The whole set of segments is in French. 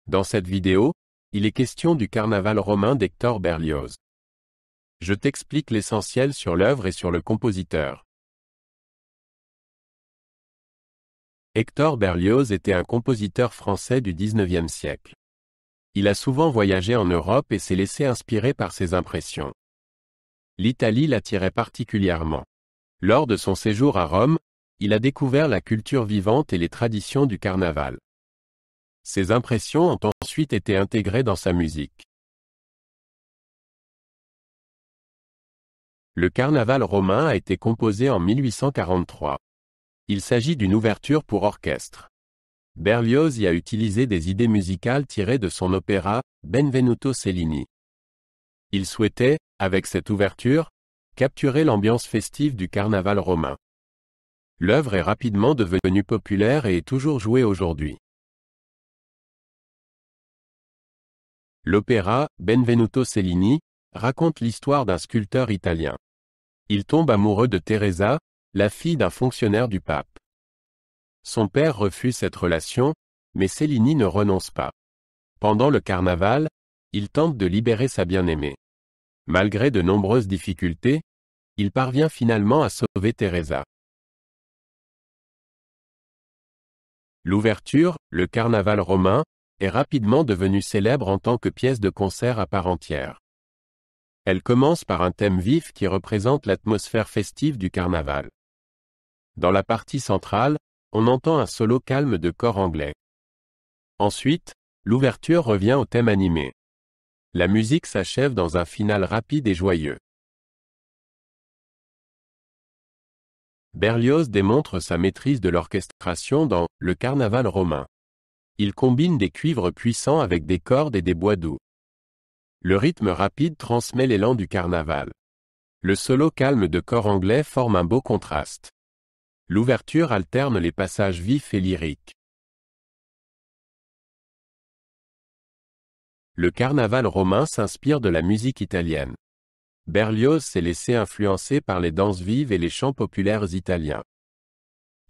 Dans cette vidéo, il est question du carnaval romain d'Hector Berlioz. Je t'explique l'essentiel sur l'œuvre et sur le compositeur. Hector Berlioz était un compositeur français du XIXe siècle. Il a souvent voyagé en Europe et s'est laissé inspirer par ses impressions. L'Italie l'attirait particulièrement. Lors de son séjour à Rome, il a découvert la culture vivante et les traditions du carnaval. Ces impressions ont ensuite été intégrées dans sa musique. Le carnaval romain a été composé en 1843. Il s'agit d'une ouverture pour orchestre. Berlioz y a utilisé des idées musicales tirées de son opéra Benvenuto Cellini. Il souhaitait, avec cette ouverture, capturer l'ambiance festive du carnaval romain. L'œuvre est rapidement devenue populaire et est toujours jouée aujourd'hui. L'opéra Benvenuto Cellini raconte l'histoire d'un sculpteur italien. Il tombe amoureux de Teresa, la fille d'un fonctionnaire du pape. Son père refuse cette relation, mais Cellini ne renonce pas. Pendant le carnaval, il tente de libérer sa bien-aimée. Malgré de nombreuses difficultés, il parvient finalement à sauver Teresa. L'ouverture, le carnaval romain, est rapidement devenue célèbre en tant que pièce de concert à part entière. Elle commence par un thème vif qui représente l'atmosphère festive du carnaval. Dans la partie centrale, on entend un solo calme de cor anglais. Ensuite, l'ouverture revient au thème animé. La musique s'achève dans un final rapide et joyeux. Berlioz démontre sa maîtrise de l'orchestration dans Le carnaval romain. Il combine des cuivres puissants avec des cordes et des bois doux. Le rythme rapide transmet l'élan du carnaval. Le solo calme de cor anglais forme un beau contraste. L'ouverture alterne les passages vifs et lyriques. Le carnaval romain s'inspire de la musique italienne. Berlioz s'est laissé influencer par les danses vives et les chants populaires italiens.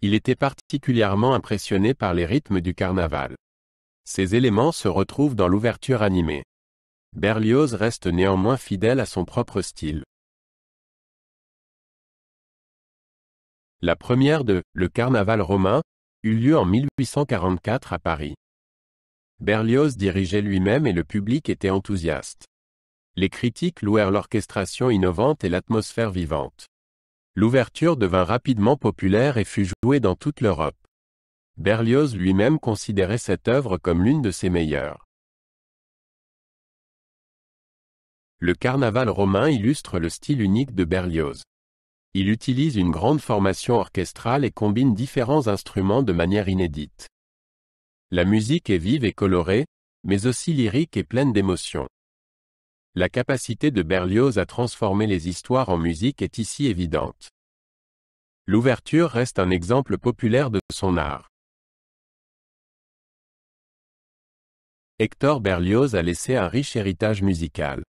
Il était particulièrement impressionné par les rythmes du carnaval. Ces éléments se retrouvent dans l'ouverture animée. Berlioz reste néanmoins fidèle à son propre style. La première de « Le carnaval romain » eut lieu en 1844 à Paris. Berlioz dirigeait lui-même et le public était enthousiaste. Les critiques louèrent l'orchestration innovante et l'atmosphère vivante. L'ouverture devint rapidement populaire et fut jouée dans toute l'Europe. Berlioz lui-même considérait cette œuvre comme l'une de ses meilleures. Le carnaval romain illustre le style unique de Berlioz. Il utilise une grande formation orchestrale et combine différents instruments de manière inédite. La musique est vive et colorée, mais aussi lyrique et pleine d'émotion. La capacité de Berlioz à transformer les histoires en musique est ici évidente. L'ouverture reste un exemple populaire de son art. Hector Berlioz a laissé un riche héritage musical.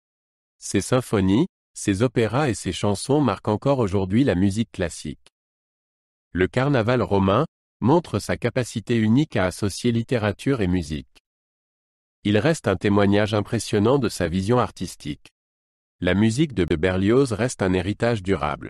Ses symphonies, ses opéras et ses chansons marquent encore aujourd'hui la musique classique. Le carnaval romain montre sa capacité unique à associer littérature et musique. Il reste un témoignage impressionnant de sa vision artistique. La musique de Berlioz reste un héritage durable.